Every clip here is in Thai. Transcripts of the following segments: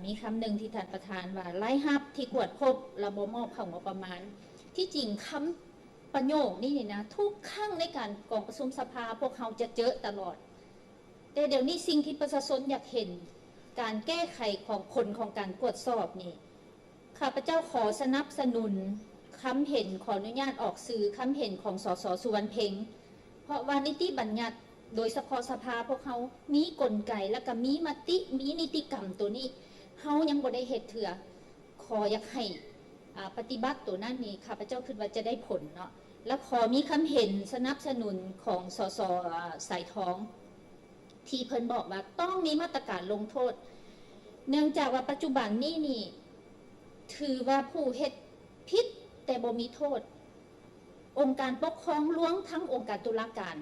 มีคำหนึ่งที่ท่านประธานว่าไล่ฮับที่กวดพบระบบมอบของงบประมาณที่จริงคำประโยคนี้นะทุกครั้งในการกองประชุมสภาพวกเขาจะเจอตลอดแต่เดี๋ยวนี้สิ่งที่ประชาชนอยากเห็นการแก้ไขของผลของการตรวจสอบนี่ข้าพเจ้าขอสนับสนุนคำเห็นขออนุญาตออกสื่อคำเห็นของสส.สุวรรณเพ็งเพราะว่านิติบัญญัติโดยเฉพาะสภาพวกเขามีกลไกและก็มีมติมีนิติกรรมตัวนี้เขายังบ่ได้เฮ็ดเถื่อขออยากให้ปฏิบัติตัวนั้นนี่ข้าพเจ้าคิดว่าจะได้ผลเนาะและขอมีคำเห็นสนับสนุนของสส.สายทองที่เพิ่นบอกว่าต้องมีมาตรการลงโทษเนื่องจากว่าปัจจุบันนี้นี่ถือว่าผู้เฮ็ดผิดแต่บ่มีโทษองค์การปกครองรวมทั้งองค์การตุลาการ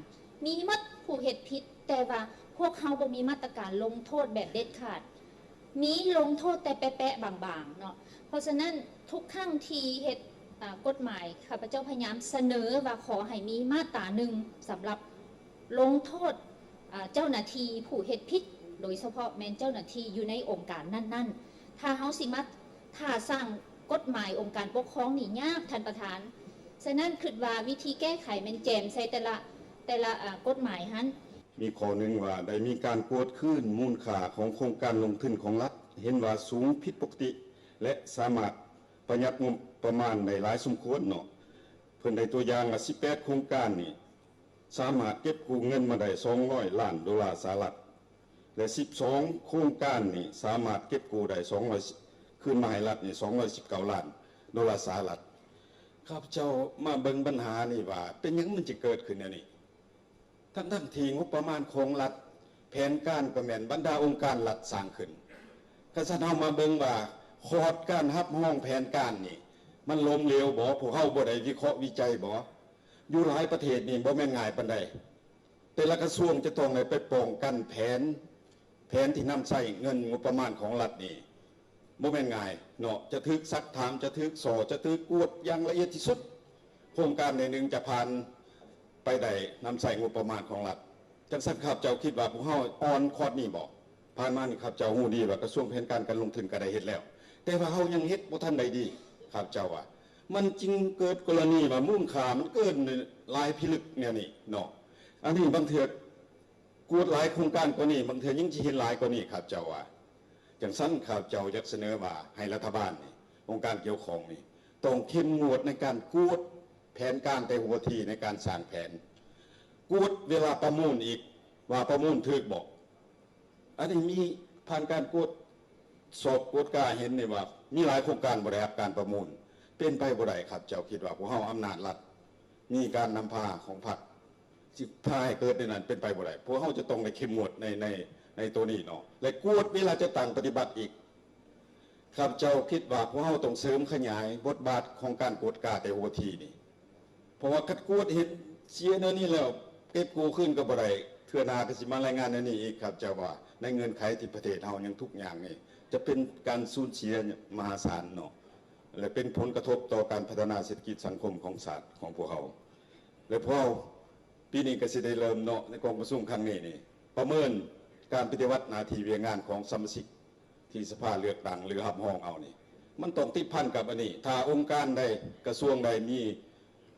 มีมัดผู้เฮ็ดผิดแต่ว่าพวกเขาบ่มีมาตรการลงโทษแบบเด็ดขาดมีลงโทษแต่แปะๆบางๆเนาะเพราะฉะนั้นทุกครั้งที่เฮ็ดกฎหมายข้าพเจ้าพยายามเสนอว่าขอให้มีมาตราหนึ่งสำหรับลงโทษเจ้าหน้าที่ผู้เฮ็ดผิดโดยเฉพาะแม่นเจ้าหน้าที่อยู่ในองค์การนั่นๆถ้าเฮาสิมาถ้าสร้างกฎหมายองค์การปกครองนี่ยากท่านประธานฉะนั้นคิดว่าวิธีแก้ไขแม่นแจมใส่แต่ละกฎหมายหันมีข้อหนึ่งว่าได้มีการกวดขึ้นมูลค่าของโครงการลงทุนของรัฐเห็นว่าสูงผิดปกติและสามารถประหยัดงบประมาณในหลายสมควรเนาะเพิ่นได้ตัวอย่าง18โครงการนี่สามารถเก็บกู้เงินมาได้$200 ล้านและ12โครงการนี่สามารถเก็บกู้ได้200คืนมาให้รัฐนี่$219 ล้านข้าพเจ้ามาเบิ่งปัญหานี่ว่าเป็นหยังมันจะเกิดขึ้นนี่ทั้งที่งบประมาณของรัฐแผนการก็แม่นบรรดาองค์การรัฐสร้างขึ้นก็จะเอามาเบิ่งว่าคอร์ดการรับห้องแผนการนี่มันล้มเหลวบ่พวกเฮาบ่ได้วิเคราะห์วิจัยบ่อยู่หลายประเทศนี่บ่แม่นง่ายปานใดแต่ละกระทรวงจะต้องไปป้องกันแผนที่นำใช้เงินงบประมาณของรัฐนี่บ่แม่นง่ายเนาะจะถึกซักถามจะถึกสอจะถึกกวดอย่างละเอียดที่สุดโครงการใดนึงจะผ่านไปได้นำใส่งบประมาณของรัฐจังซั่นครับเจ้าคิดว่าพวกเฮาอ่อนคอร์ดนี้บ่ผ่านมานี่ครับเจ้าฮู้ดีว่ากระทรวงแผนการลงทุนก็ได้เฮ็ดแล้วแต่ว่าเฮายังเฮ็ดบ่ทันได้ดีครับเจ้าว่ามันจึงเกิดกรณีว่ามูลค่ามันเกินหลายพิลึกเนี่ยนี่เนาะอันนี้บางเทื่อกวดหลายโครงการกว่านี้บางเทื่อยิ่งสิเห็นหลายกว่านี้ครับเจ้าว่าจังซั่นครับเจ้าอยากเสนอว่าให้รัฐบาลนี่องค์การเกี่ยวข้องนี่ต้องเข้มงวดในการกวดแผนการแต่หัวทีในการสร้างแผนกวดเวลาประมูลอีกว่าประมูลถูกบ่อันนี้มีผ่านการกวดสอบกวดกาเห็นนี่ว่ามีหลายโครงการบ่ได้รับการประมูลเป็นไปบ่ได้ครับเจ้าคิดว่าพวกเฮาอำนาจรัฐมีการนำพาของพรรคสิพาให้เกิดในนั้นเป็นไปบ่ได้พวกเฮาจะต้องได้เข้มงวดในตัวนี้เนาะและกวดเวลาจะตั้งปฏิบัติอีกครับเจ้าคิดว่าพวกเฮาต้องเสริมขยายบทบาทของการกวดกาแต่หัวทีนี่เพราะว่าคัดกวดเห็นเสียแนวนี้แล้วเก็บกู้ขึ้นก็บ่ได้เทื่อหน้าก็สิมารายงานแนวนี้อีกครับเจ้าว่าในเงื่อนไขที่ประเทศเฮายังทุกอย่างนี่จะเป็นการสูญเสียมหาศาลเนาะและเป็นผลกระทบต่อการพัฒนาเศรษฐกิจสังคมของชาติของพวกเขาและพวกปีนี้ก็สิได้เริ่มเนาะในกองประชุมครั้งนี้นี่ประเมินการปฏิบัติหน้าที่เวียงานของสมาชิกที่สภาเลือกตั้งหรือรับห้องเอานี่มันต้องติดพันกับอันนี้ถ้าองค์การใดกระทรวงใดมี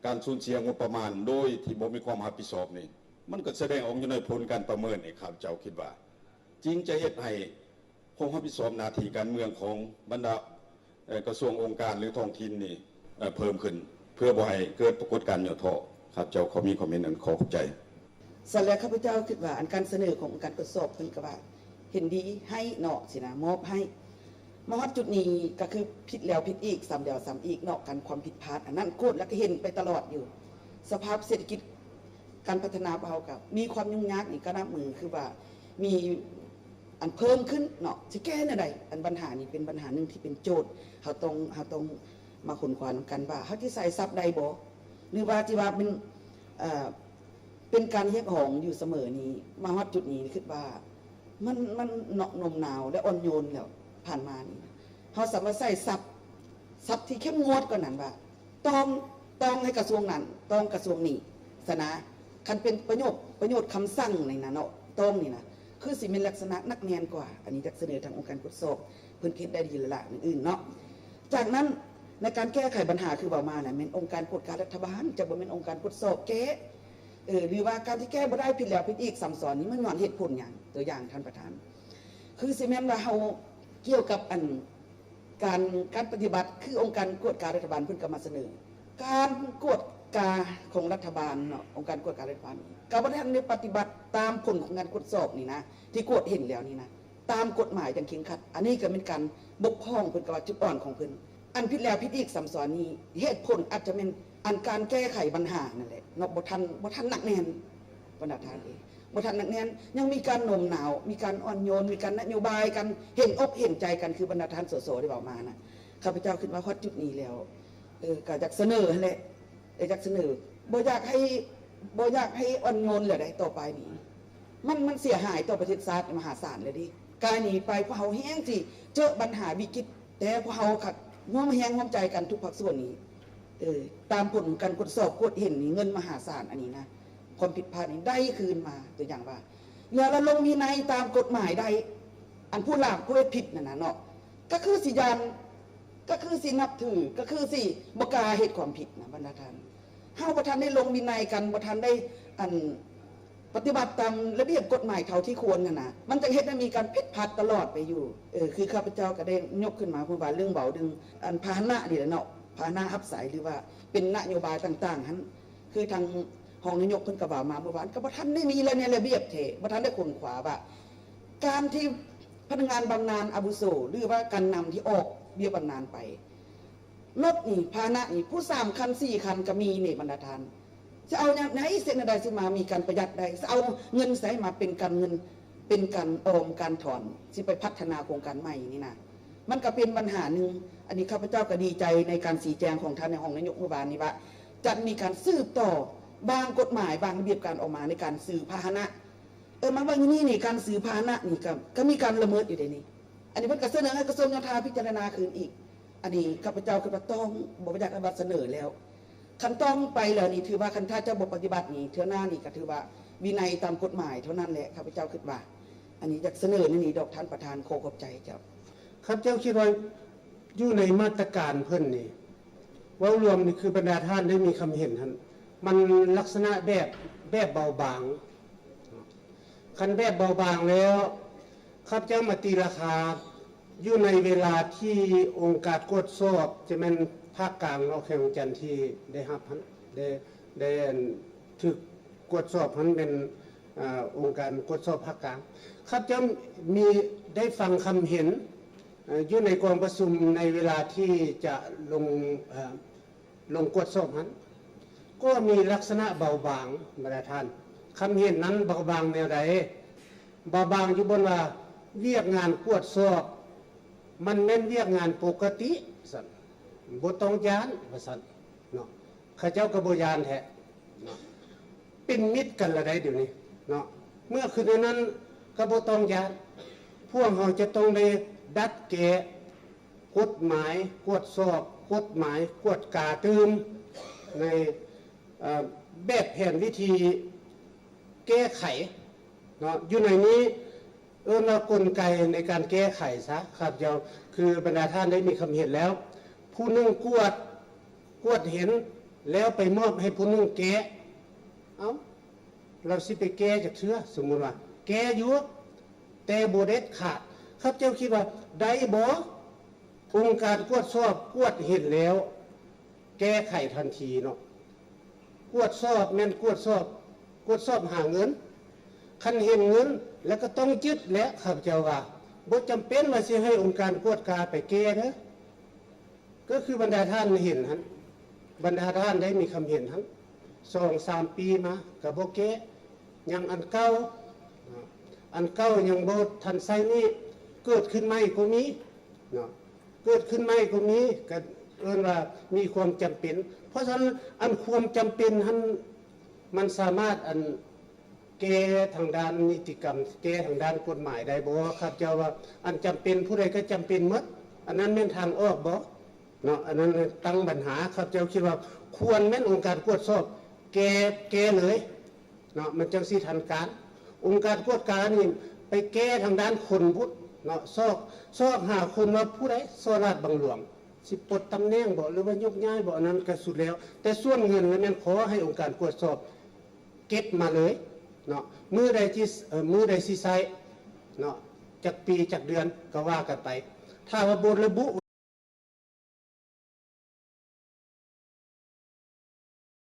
การสูญเสียงบประมาณโดยที่บ่มีความรับผิดชอบนี่มันก็แสดงออกอยู่ในผลการประเมินนี่ครับเจ้าคิดว่าจริงจะเฮ็ดให้ความรับผิดชอบหน้าที่การเมืองของบรรดากระทรวงองค์การหรือท้องถิ่นนี่เพิ่มขึ้นเพื่อบ่ให้เกิดปรากฏการณ์ย่อท้อครับเจ้าเขามีคอมเมนต์นั้นขอขอบใจสำหรับข้าพเจ้าคิดว่าอันการเสนอของการตรวจสอบเพิ่นก็ว่าเห็นดีให้เนาะสินะมอบให้มาฮอดจุดนี้ก็คือผิดแล้วผิดอีกซ้ำแล้วซ้ำอีกเนาะกันความผิดพลาดอันนั้นโคตรแล้วก็เห็นไปตลอดอยู่สภาพเศรษฐกิจการพัฒนาเฮากับมีความยุ่งยากนี่ก็นับมือคือว่ามีอันเพิ่มขึ้นเนาะสิแก้แนวใดอันปัญหานี้เป็นปัญหาหนึ่งที่เป็นโจทย์เฮาต้องมาค้นคว้ากันว่าเฮาสิใส่ซับใดบ่หรือว่าที่ว่าเป็นการเรียกร้องอยู่เสมอนี้มาฮอดจุดนี้คิดว่ามันเนาะนมหนาวและอ่อนโยนแล้วผ่านมานี่เฮาสามารถใส่ซับที่เข้มงวดกว่านั้นว่าต้องให้กระทรวงนั้นต้องกระทรวงนี้สนะคันเป็นประโยชน์คำสั่งในนั้นเนาะต้องนี่นะคือสิเป็นลักษณะนักแนนกว่าอันนี้จะเสนอทางองค์การตรวจสอบ เพิ่นคิดได้ดีแล้วล่ะอื่นๆเนาะจากนั้นในการแก้ไขปัญหาคือเว้ามาน่ะแม่นองค์การกฎการรัฐบาลจะบ่แม่นองค์การกฎสอบแก้หรือว่าการที่แก้บ่ได้ผิดแล้วผิดอีกซ้ำซ้อนนี่มันย้อนเหตุผลหยังตัวอย่างท่านประธานคือสิแม่นว่าเฮาเกี่ยวกับอันการปฏิบัติคือองค์การกฎการรัฐบาลเพิ่นก็มาเสนอการกฎการของรัฐบาลเนาะองค์การกฎการรัฐบาลก็บ่ทันได้ปฏิบัติตามผลของงานกฎสอบนี่นะที่กฎเห็นแล้วนี่นะตามกฎหมายอย่างเคร่งครัดอันนี้ก็เป็นการบกพร่องเพิ่นก็ว่าจุดอ่อนของเพิ่นอันผิดแล้วผิดอีกซ้ำซ้อนนี้เหตุผลอาจจะเป็นอันการแก้ไขปัญหานั่นแหละเนาะบ่ทันหนักแน่นบรรดาท่านบ่ทันหนักแน่นยังมีการโน้มน้าวมีการอ่อนโยนมีการนโยบายกันเห็นอกเห็นใจกันคือบรรดาท่านสสได้บอกมานะข้าพเจ้าคิดว่าฮอดจุดนี้แล้วก็อยากเสนอแหละอยากเสนอบ่อยากให้อ่อนโยนเลยได้ต่อไปนี้มันเสียหายต่อประเทศชาติมหาศาลเลยดิกายหนีไปพวกเฮาแห้งสิเจอปัญหาวิกฤตแต่พวกเฮาขัดร่วมแห้งร่วมใจกันทุกภาคส่วนนี้ตามผลการกดสอบกดเห็นนี่เงินมหาศาลอันนี้นะความผิดพลาดนี้ได้คืนมาตัวอย่างว่าอย่าละลงวินัยตามกฎหมายใดอันผู้ลามผู้ผิดนั่นน่ะเนาะก็คือสิยานก็คือสินับถือก็คือสิบ่กล้าเฮ็ดความผิดนะบรรดาท่านเฮาบ่ทันได้ลงวินัยกันบ่ทันได้ปฏิบัติตามระเบียบกฎหมายเท่าที่ควรน่ะนะมันจะเฮ็ดให้มีการผิดพลาดตลอดไปอยู่คือข้าพเจ้าก็ได้ยกขึ้นมาพูดว่าเรื่องเบาดึงพาหนะนี่แหละเนาะพาหนะอับสายหรือว่าเป็นนโยบายต่างๆนั้นคือทางห้องนายกเพิ่นก็ว่ามาเมื่อวานก็บ่ทันได้มีอะไรในระเบียบแท้บ่ทันได้ค้นคว้าว่าการที่พนักงานบำนาญอาวุโสหรือว่าการนำที่ออกเบี้ยบำนาญไปรถนี่พาหนะนี่ผู้3คัน4คันก็มีนี่บรรดาท่านจะเอาไหนเส้นใดสิมามีการประหยัดใดจะเอาเงินใส่มาเป็นการเงินเป็นการออมการถอนสิไปพัฒนาโครงการใหม่นี่นะมันก็เป็นปัญหาหนึ่งอันนี้ข้าพเจ้าก็ดีใจในการชี้แจงของท่านในห้องนายกเมื่อวานนี้ว่าจะมีการสืบต่อบางกฎหมายบางระเบียบการออกมาในการสื่อพาหนะมันว่าอย่างนี้นี่การสื่อพาหนะนี่ก็มีการละเมิดอยู่ในนี้อันนี้เพิ่นก็เสนอให้กระทรวงยุติธรรมพิจารณาคืนอีกอันนี้ข้าพเจ้าคือว่าต้องบ่อยากให้เสนอแล้วคันต้องไปแล้วนี่ถือว่าคันถ้าเจ้าบ่ปฏิบัตินี่เท่าหน้านี่ก็ถือว่าวินัยตามกฎหมายเท่านั้นแหละข้าพเจ้าคิดว่าอันนี้อยากเสนอนี่ดอกท่านประธานขอบใจเจ้าครับเจ้าคิดว่าอยู่ในมาตรการเพิ่นนี่ว่ารวมนี่คือบรรดาท่านได้มีคำเห็นท่านมันลักษณะแบบเบาบางคันแบบเบาบางแล้วครับเจ้ามาตีราคาอยู่ในเวลาที่องค์การกวดสอบจะเป็นภาคกลางเราแข่งจันที่ได้รับได้ถึกกวดสอบนั้นเป็นองค์การกวดสอบภาคกลางครับเจ้ามีได้ฟังคำเห็นอยู่ในกองประชุมในเวลาที่จะลงกวดสอบนั้นก็มีลักษณะเบาบางบรรดาท่านคำเห็นนั้นเบาบางแนวใดเบาบางอยู่บนว่าเวียกงานกวดสอบมันแม่นเวียกงานปกติสั่นบ่ต้องยานว่าสั่นเนาะข้าเจ้าก็บ่ยานแท้เนาะเป็นมิตรกันละได้เดี๋ยวนี้เนาะเมื่อคืนนั้นก็บ่ต้องยานพวกเราจะต้องได้ดัดแก้กฎหมายกวดสอบกฎหมายกวดกาตืมในแบบแผนวิธีแก้ไขเนาะอยู่ในนี้ว่ากลไกในการแก้ไขซะครับเจ้าคือบรรดาท่านได้มีคำเห็นแล้วผู้นึงกวดเห็นแล้วไปมอบให้ผู้นึงแก้เราสิไปแก้จากเชื้อสมมุติว่าแก้อยู่แต่บ่เด็ดขาดครับเจ้าคิดว่าได้บ่องค์การกวดสอบกวดเห็นแล้วแก้ไขทันทีเนาะกวดสอบแม่นกวดสอบหาเงินคันเห็นเงินแล้วก็ต้องยึดและข้าพเจ้าว่าบ่จำเป็นว่าสิให้องค์การกวดกาไปแก้เด้อก็คือบรรดาท่านเห็นหั่นบรรดาท่านได้มีคำเห็นทั้ง 2-3 ปีมาก็บ่แก้ยังอันเก่ายังบ่ทันใช้นี้เกิดขึ้นใหม่ก็มีเนาะเกิดขึ้นใหม่ก็มีก็เอิ้นว่ามีความจำเป็นเพราะฉะนั้นอันความจำเป็นนั้นมันสามารถแก้ทางด้านนิติกรรมแก้ทางด้านกฎหมายได้บ่ครับเจ้าว่าอันจำเป็นผู้ใดก็จำเป็นหมดอันนั้นแม่นทางออกบ่เนาะอันนั้นตั้งปัญหาครับเจ้าคิดว่าควรแม่นองค์การกวดสอบแก้เลยเนาะมันจังสิทันการองค์การกวดการนี่ไปแก้ทางด้านคนพุทธ เนาะซอกหาคนว่าผู้ใดสอราชบังหลวงสิปลดตำแหน่งบ่หรือว่ายกย้ายบ่อันนั้นก็สุดแล้วแต่ส่วนเงินแล้วแม่นขอให้องค์การตรวจสอบเก็บมาเลยเนาะมื้อใดสิใช้เนาะจักปีจักเดือนก็ว่ากันไปถ้าว่าบ่ระบุ